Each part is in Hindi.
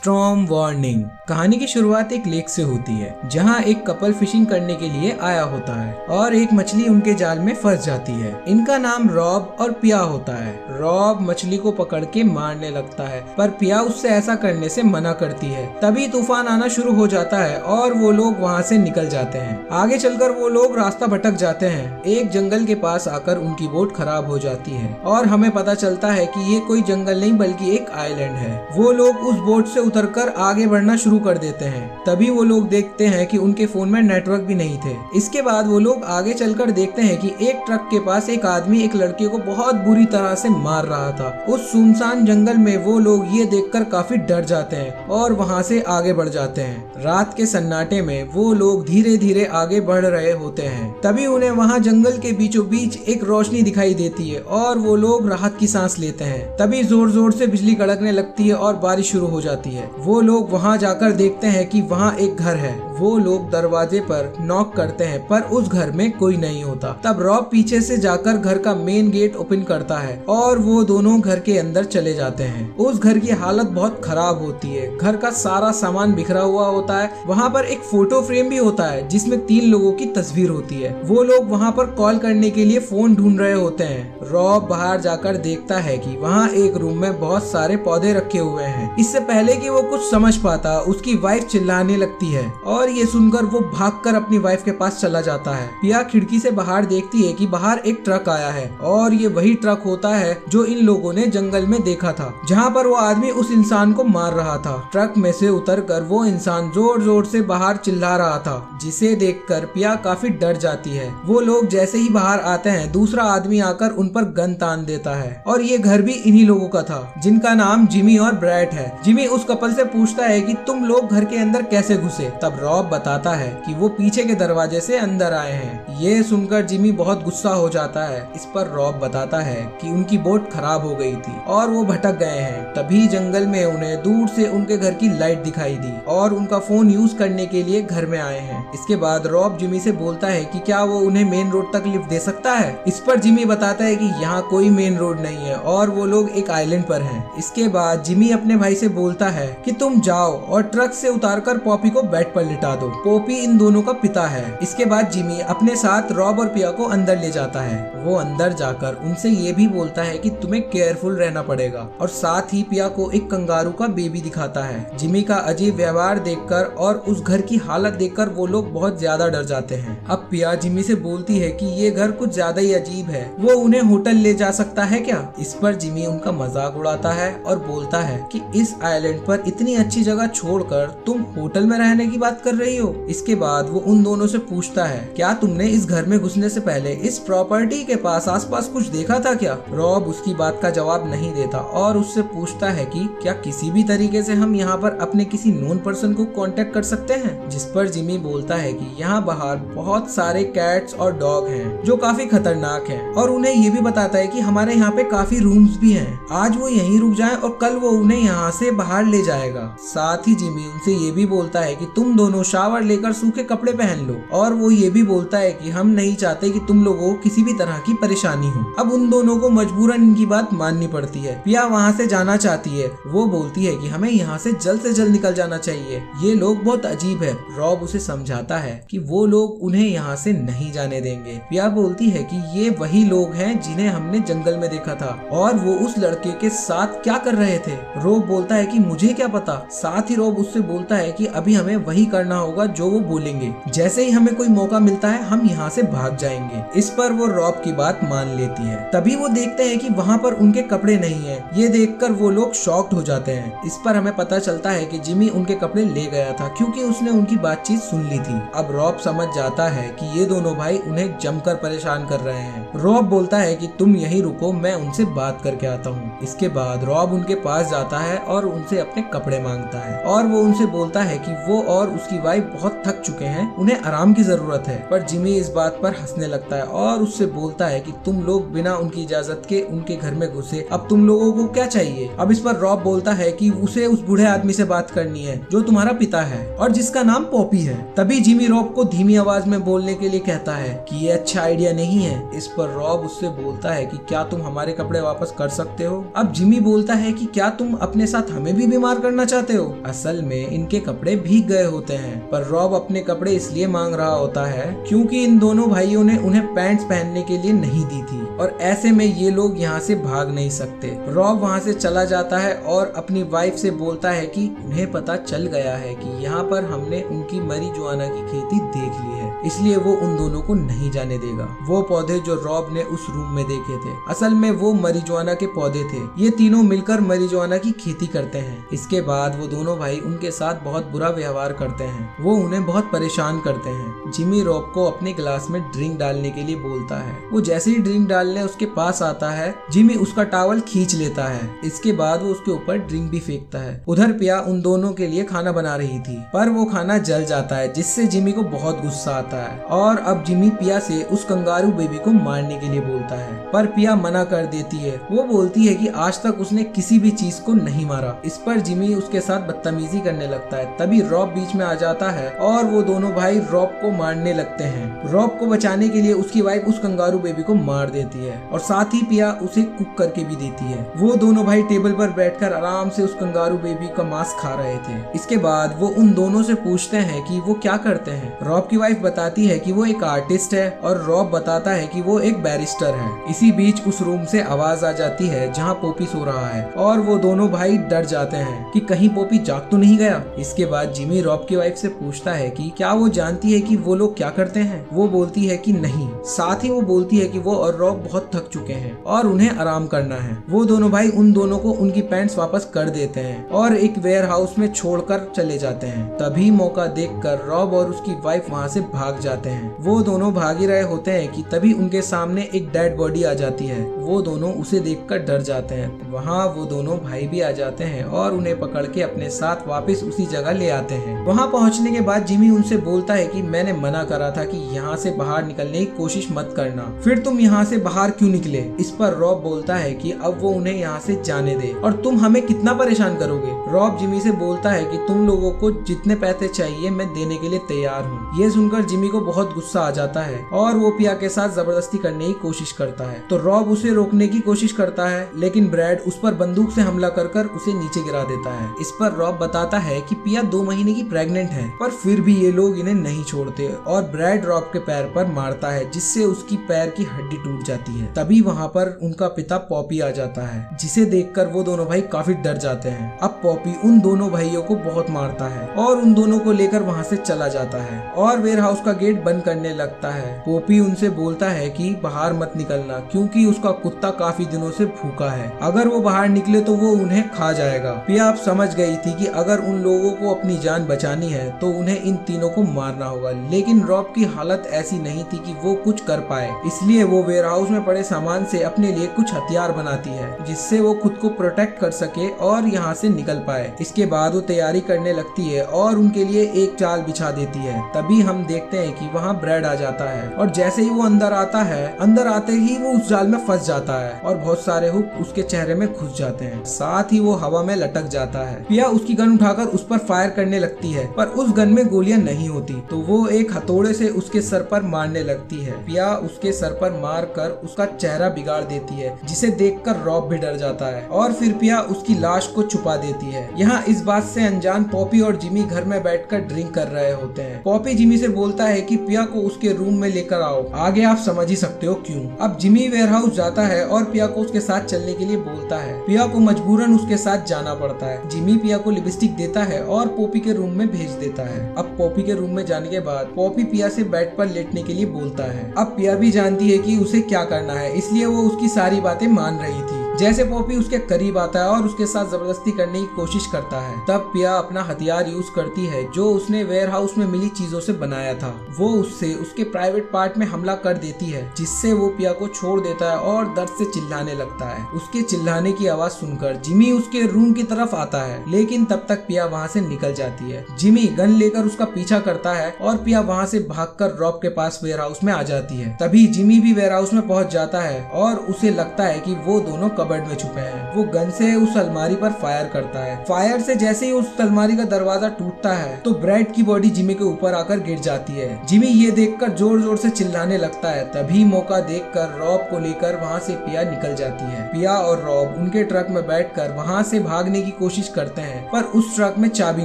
Storm warning. कहानी की शुरुआत एक लेक से होती है जहां एक कपल फिशिंग करने के लिए आया होता है और एक मछली उनके जाल में फंस जाती है। इनका नाम रॉब और पिया होता है। रॉब मछली को पकड़ के मारने लगता है पर पिया उससे ऐसा करने से मना करती है। तभी तूफान आना शुरू हो जाता है और वो लोग वहाँ से निकल जाते हैं। आगे चलकर वो लोग रास्ता भटक जाते हैं। एक जंगल के पास आकर उनकी बोट खराब हो जाती है और हमें पता चलता है कि ये कोई जंगल नहीं बल्कि एक आइलैंड है। वो लोग उस बोट से उतरकर आगे बढ़ना शुरू कर देते हैं। तभी वो लोग देखते हैं कि उनके फोन में नेटवर्क भी नहीं थे। इसके बाद वो लोग आगे चलकर देखते हैं कि एक ट्रक के पास एक आदमी एक लड़के को बहुत बुरी तरह से मार रहा था। उस सुनसान जंगल में वो लोग ये देखकर काफी डर जाते हैं और वहाँ से आगे बढ़ जाते हैं। रात के सन्नाटे में वो लोग धीरे धीरे आगे बढ़ रहे होते हैं। तभी उन्हें वहाँ जंगल के बीचों बीच एक रोशनी दिखाई देती है और वो लोग राहत की सांस लेते हैं। तभी जोर जोर से बिजली कड़कने लगती है और बारिश शुरू हो जाती है। वो लोग वहाँ जाकर देखते हैं कि वहाँ एक घर है। वो लोग दरवाजे पर नॉक करते हैं पर उस घर में कोई नहीं होता। तब रॉब पीछे से जाकर घर का मेन गेट ओपन करता है और वो दोनों घर के अंदर चले जाते हैं। उस घर की हालत बहुत खराब होती है। घर का सारा सामान बिखरा हुआ होता है। वहाँ पर एक फोटो फ्रेम भी होता है जिसमें 3 लोगों की तस्वीर होती है। वो लोग वहाँ पर कॉल करने के लिए फोन ढूंढ रहे होते हैं। रॉब बाहर जाकर देखता है कि वहाँ एक रूम में बहुत सारे पौधे रखे हुए हैं। इससे पहले कि वो कुछ समझ पाता उसकी वाइफ चिल्लाने लगती है और ये सुनकर वो भागकर अपनी वाइफ के पास चला जाता है। पिया खिड़की से बाहर देखती है कि बाहर एक ट्रक आया है और ये वही ट्रक होता है जो इन लोगों ने जंगल में देखा था जहाँ पर वो आदमी उस इंसान को मार रहा था। ट्रक में से उतरकर वो इंसान जोर जोर से बाहर चिल्ला रहा था जिसे देखकर पिया काफी डर जाती है। वो लोग जैसे ही बाहर आते हैं दूसरा आदमी आकर उन पर गन तान देता है और ये घर भी इन्हीं लोगों का था जिनका नाम जिमी और ब्रैट है। जिमी उस कपल से पूछता है कि तुम लोग घर के अंदर कैसे घुसे। तब रॉब बताता है कि वो पीछे के दरवाजे से अंदर आए हैं। ये सुनकर जिमी बहुत गुस्सा हो जाता है। इस पर रॉब बताता है कि उनकी बोट खराब हो गई थी और वो भटक गए हैं। तभी जंगल में उन्हें दूर से उनके घर की लाइट दिखाई दी और उनका फोन यूज करने के लिए घर में आए हैं। इसके बाद रॉब जिमी से बोलता है कि क्या वो उन्हें मेन रोड तक लिफ्ट दे सकता है। इस पर जिमी बताता है कि यहाँ कोई मेन रोड नहीं है और वो लोग एक आइलैंड पर हैं। इसके बाद जिमी अपने भाई से बोलता है कि तुम जाओ और ट्रक से उतारकर पॉपी को बेड पर लिटा दो। पॉपी इन दोनों का पिता है। इसके बाद जिमी अपने साथ रॉब और पिया को अंदर ले जाता है। वो अंदर जाकर उनसे ये भी बोलता है कि तुम्हें केयरफुल रहना पड़ेगा और साथ ही पिया को एक कंगारू का बेबी दिखाता है। जिमी का अजीब व्यवहार देखकर और उस घर की हालत देखकर वो लोग बहुत ज्यादा डर जाते हैं। अब पिया जिमी से बोलती है कि ये घर कुछ ज्यादा ही अजीब है, वो उन्हें होटल ले जा सकता है क्या। इस पर जिमी उनका मजाक उड़ाता है और बोलता है कि इस आइलैंड पर इतनी अच्छी जगह छोड़कर तुम होटल में रहने की बात कर रही हो। इसके बाद वो उन दोनों से पूछता है क्या तुमने इस घर में घुसने से पहले इस प्रॉपर्टी के पास आसपास कुछ देखा था क्या। रॉब उसकी बात का जवाब नहीं देता और उससे पूछता है कि क्या किसी भी तरीके से हम यहाँ पर अपने किसी नोन पर्सन को कांटेक्ट कर सकते हैं। जिस पर जिमी बोलता है कि यहाँ बाहर बहुत सारे कैट्स और डॉग हैं जो काफी खतरनाक हैं और उन्हें ये भी बताता है कि हमारे यहाँ पे काफी रूम्स भी हैं। आज वो यहीं रुक जाएं और कल वो उन्हें यहाँ से बाहर ले जाएगा। साथ ही जिमी उनसे ये भी बोलता है कि तुम दोनों शावर लेकर सूखे कपड़े पहन लो और वो ये भी बोलता है कि हम नहीं चाहते कि तुम लोगों को किसी भी तरह की परेशानी हो। अब उन दोनों को मजबूरन इनकी बात माननी पड़ती है। पिया वहाँ से जाना चाहती है। वो बोलती है कि हमें यहाँ से जल्द निकल जाना चाहिए, ये लोग बहुत अजीब है। रॉब उसे समझाता है कि वो लोग उन्हें यहाँ से नहीं जाने देंगे। पिया बोलती है कि ये वही लोग हैं जिन्हें हमने जंगल में देखा था और वो उस लड़के के साथ क्या कर रहे थे। रॉब बोलता है कि मुझे क्या पता। साथ ही रॉब उससे बोलता है कि अभी हमें वही करना होगा जो वो बोलेंगे। जैसे ही हमें कोई मौका मिलता है हम यहाँ से भाग जाएंगे। इस पर वो रॉब की बात मान लेती है। तभी वो देखते हैं कि वहाँ पर उनके कपड़े नहीं है। ये देखकर वो लोग शॉक्ड हो जाते हैं। इस पर हमें पता चलता है कि जिमी उनके कपड़े ले गया था क्योंकि उसने उनकी बातचीत सुन ली थी। अब रॉब समझ जाता है कि ये दोनों भाई उन्हें जमकर परेशान कर रहे हैं। रॉब बोलता है कि तुम यहीं रुको, मैं उनसे बात करके आता हूँ। इसके बाद रॉब उनके पास जाता है और उनसे अपने कपड़े मांगता है और वो उनसे बोलता है कि वो और उसकी वाइफ बहुत थक चुके हैं, उन्हें आराम की जरूरत है। पर जिमी इस बात पर हंसने लगता है और उससे बोलता है कि तुम लोग बिना उनकी इजाजत के उनके घर में घुसे, अब तुम लोगों को क्या चाहिए। अब इस पर रॉब बोलता है कि उसे उस बूढ़े आदमी से बात करनी है जो तुम्हारा पिता है और जिसका नाम पॉपी है। तभी जिमी रॉब को धीमी आवाज में बोलने के लिए कहता है कि ये अच्छा आइडिया नहीं है। इस पर रॉब उससे बोलता है कि क्या तुम हमारे कपड़े वापस कर सकते हो। अब जिमी बोलता है कि क्या तुम अपने साथ हमें भी बीमार करना चाहते हो। असल में इनके कपड़े भीग गए होते हैं, पर रॉब अपने कपड़े इसलिए मांग रहा होता है क्योंकि इन दोनों भाइयों ने उन्हें पैंट्स पहनने के लिए नहीं दी थी और ऐसे में ये लोग यहाँ से भाग नहीं सकते। रॉब वहाँ से चला जाता है और अपनी वाइफ से बोलता है कि उन्हें पता चल गया है कि यहाँ पर हमने उनकी marijuana की खेती देख ली है, इसलिए वो उन दोनों को नहीं जाने देगा। वो पौधे जो रॉब ने उस रूम में देखे थे असल में वो marijuana के पौधे थे। ये तीनों मिलकर marijuana की खेती करते हैं। इसके बाद वो दोनों भाई उनके साथ बहुत बुरा व्यवहार करते हैं, वो उन्हें बहुत परेशान करते हैं। जिमी रॉब को अपने गिलास में ड्रिंक डालने के लिए बोलता है। वो जैसे ही ड्रिंक डालने उसके पास आता है, जिमी उसका टॉवल खींच लेता है। इसके बाद वो उसके ऊपर ड्रिंक भी फेंकता है। उधर पिया उन दोनों के लिए खाना बना रही थी, पर वो खाना जल जाता है जिससे जिमी को बहुत गुस्सा आता है और अब जिमी पिया से उस कंगारू बेबी को मारने के लिए बोलता है, पर पिया मना कर देती है। वो बोलती है कि आज तक उसने किसी भी चीज को नहीं मारा। इस पर जिमी उसके साथ बदतमीजी करने लगता है। तभी रॉब बीच में आ जाता है और वो दोनों भाई रॉब को मारने लगते हैं। रॉब को बचाने के लिए उसकी वाइफ उस कंगारू बेबी को मार देती है और साथ ही पिया उसे कुक करके भी देती है। वो दोनों भाई टेबल पर बैठकर आराम से उस कंगारू बेबी का मांस खा रहे थे। इसके बाद वो उन दोनों से पूछते हैं कि वो क्या करते हैं। रॉब की वाइफ बताती है कि वो एक आर्टिस्ट है और रॉब बताता है कि वो एक बैरिस्टर है। इसी बीच उस रूम से आवाज आ जाती है जहाँ पोपी सो रहा है और वो दोनों भाई डर जाते हैं कि कहीं पोपी जाग तो नहीं गया। इसके बाद जिमी रॉब की वाइफ से पूछता है कि क्या वो जानती है कि वो लोग क्या करते हैं। वो बोलती है कि नहीं। साथ ही वो बोलती है कि वो और रॉब बहुत थक चुके हैं और उन्हें आराम करना है। वो दोनों भाई उन दोनों को उनकी पैंट्स वापस कर देते हैं और एक वेयर हाउस में छोड़कर चले जाते हैं। तभी मौका देखकर रॉब और उसकी वाइफ वहाँ से भाग जाते हैं। वो दोनों भाग ही रहे होते हैं कि तभी उनके सामने एक डेड बॉडी आ जाती है। वो दोनों उसे देखकर डर जाते हैं। वहाँ वो दोनों भाई भी आ जाते हैं और उन्हें पकड़ के अपने साथ वापस उसी जगह ले आते हैं। वहाँ पहुँचने के बाद जिमी उनसे बोलता है कि मैंने मना करा था कि यहाँ से बाहर निकलने की कोशिश मत करना, फिर तुम यहाँ से बाहर क्यों निकले। इस पर रॉब बोलता है कि अब वो उन्हें यहाँ से जाने दे और तुम हमें कितना परेशान करोगे। रॉब जिमी से बोलता है कि तुम लोगों को जितने पैसे चाहिए मैं देने के लिए तैयार हूँ। ये सुनकर जिमी को बहुत गुस्सा आ जाता है और वो पिया के साथ जबरदस्ती करने की कोशिश करता है। तो रॉब उसे रोकने की कोशिश करता है, लेकिन ब्रैड उस पर बंदूक से हमला कर उसे नीचे गिरा देता है। इस पर रॉब बताता है कि पिया 2 महीने की प्रेग्नेंट है, पर फिर भी ये लोग इन्हें नहीं छोड़ते और ब्रैड रॉब के पैर पर मारता है जिससे उसकी पैर की हड्डी टूट जाती है। तभी वहाँ पर उनका पिता पॉपी आ जाता है, जिसे देखकर वो दोनों भाई काफी डर जाते हैं। अब पॉपी उन दोनों भाइयों को बहुत मारता है और उन दोनों को लेकर वहाँ से चला जाता है और वेयर हाउस का गेट बंद करने लगता है। पॉपी उनसे बोलता है कि बाहर मत निकलना क्योंकि उसका कुत्ता काफी दिनों से भूखा है, अगर वो बाहर निकले तो वो उन्हें खा जाएगा। पिया अब समझ गई थी कि अगर उन लोगों को अपनी जान बचानी है तो उन्हें इन तीनों को मारना होगा, लेकिन रॉब की हालत ऐसी नहीं थी कि वो कुछ कर पाए। इसलिए वो वेयर हाउस में पड़े सामान से अपने लिए कुछ हथियार बनाती है जिससे वो खुद को प्रोटेक्ट कर सके और यहाँ से निकल पाए। इसके बाद वो तैयारी करने लगती है और उनके लिए एक चाल बिछा देती है। तभी हम देखते हैं कि वहाँ ब्रैड आ जाता है और जैसे ही वो अंदर आता है, अंदर आते ही वो उस जाल में फंस जाता है और बहुत सारे हुक उसके चेहरे में घुस जाते हैं। साथ ही वो हवा में लटक जाता है। पिया उसकी गन उठाकर उस पर फायर करने लगती है, पर उस गन में गोलियां नहीं होती, तो वो एक हथौड़े से उसके सर पर मारने लगती है। पिया उसके सर पर मार कर उसका चेहरा बिगाड़ देती है, जिसे देखकर रॉब भी डर जाता है और फिर पिया उसकी लाश को छुपा देती है। यहाँ इस बात से अनजान पॉपी और जिमी घर में बैठकर ड्रिंक कर रहे होते हैं। पॉपी जिमी से बोलता है कि पिया को उसके रूम में लेकर आओ। आगे आप समझ ही सकते हो क्यों। अब जिमी वेयर हाउस जाता है और पिया को उसके साथ चलने के लिए बोलता है। पिया को मजबूरन उसके साथ जाना पड़ता है। जिमी पिया को लिपस्टिक देता है और पॉपी के रूम में भेज देता है। अब पॉपी के रूम में जाने के बाद पॉपी पिया से बेड पर लेटने के लिए बोलता है। अब पिया भी जानती है कि उसे क्या करना है, इसलिए वो उसकी सारी बातें मान रही थी। जैसे पॉपी उसके करीब आता है और उसके साथ जबरदस्ती करने की कोशिश करता है, तब पिया अपना हथियार यूज करती है जो उसने वेयर हाउस में मिली चीजों से बनाया था। वो उससे उसके प्राइवेट पार्ट में हमला कर देती है, जिससे वो पिया को छोड़ देता है और दर्द से चिल्लाने लगता है। उसके चिल्लाने की आवाज सुनकर जिमी उसके रूम की तरफ आता है, लेकिन तब तक पिया वहाँ से निकल जाती है। जिमी गन लेकर उसका पीछा करता है और पिया वहाँ से भागकर रॉब के पास वेयर हाउस में आ जाती है। तभी जिमी भी वेयर हाउस में पहुँच जाता है और उसे लगता है कि वो दोनों कब्र कबर्ड में छुपे हैं। वो गन से उस अलमारी पर फायर करता है। फायर से जैसे ही उस अलमारी का दरवाजा टूटता है तो ब्रैड की बॉडी जिमी के ऊपर आकर गिर जाती है। जिमी ये देखकर जोर जोर से चिल्लाने लगता है। तभी मौका देखकर रॉब को लेकर वहाँ से पिया निकल जाती है। पिया और रॉब उनके ट्रक में बैठकर वहाँ से भागने की कोशिश करते हैं, पर उस ट्रक में चाबी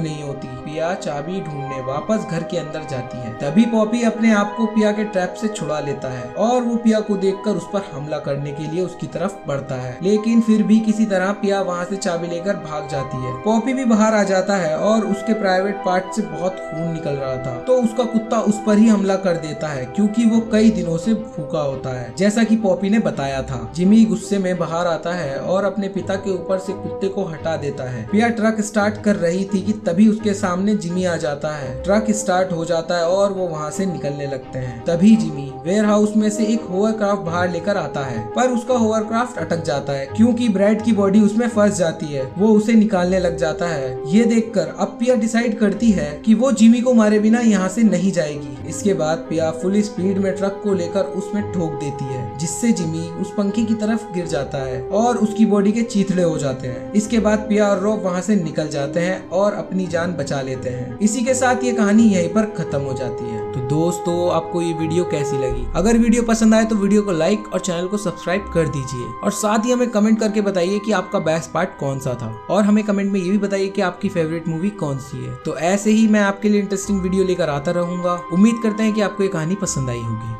नहीं होती। पिया चाबी ढूंढने वापस घर के अंदर जाती है। तभी पॉपी अपने आप को पिया के ट्रैप से छुड़ा लेता है और वो पिया को देखकर उस पर हमला करने के लिए उसकी तरफ बढ़ता है, लेकिन फिर भी किसी तरह पिया वहाँ से चाबी लेकर भाग जाती है। पॉपी भी बाहर आ जाता है और उसके प्राइवेट पार्ट से बहुत खून निकल रहा था, तो उसका कुत्ता उस पर ही हमला कर देता है क्योंकि वो कई दिनों से भूखा होता है, जैसा कि पॉपी ने बताया था। जिमी गुस्से में बाहर आता है और अपने पिता के ऊपर से कुत्ते को हटा देता है। पिया ट्रक स्टार्ट कर रही थी कि तभी उसके सामने जिमी आ जाता है। ट्रक स्टार्ट हो जाता है और वो वहाँ से निकलने लगते हैं। तभी जिमी वेयरहाउस में से एक होवरक्राफ्ट बाहर लेकर आता है, पर उसका होवरक्राफ्ट अटक जाता है क्योंकि ब्रैड की बॉडी उसमें फंस जाती है। वो उसे निकालने लग जाता है। ये देखकर अब पिया डिसाइड करती है कि वो जिमी को मारे बिना यहाँ से नहीं जाएगी। इसके बाद पिया फुल स्पीड में ट्रक को लेकर उसमें ठोक देती है, जिससे जिमी उस पंखे की तरफ गिर जाता है और उसकी बॉडी के चीथड़े हो जाते हैं। इसके बाद पिया और रॉब वहाँ से निकल जाते हैं और अपनी जान बचा लेते हैं। इसी के साथ ये कहानी यहीं पर खत्म हो जाती है। तो दोस्तों, आपको ये वीडियो कैसी लगी? अगर वीडियो पसंद आए तो वीडियो को लाइक और चैनल को सब्सक्राइब कर दीजिए, और साथ ही हमें कमेंट करके बताइए कि आपका बेस्ट पार्ट कौन सा था, और हमें कमेंट में ये भी बताइए कि आपकी फेवरेट मूवी कौन सी है। तो ऐसे ही मैं आपके लिए इंटरेस्टिंग वीडियो लेकर आता रहूंगा। उम्मीद करते हैं कि आपको ये कहानी पसंद आई होगी।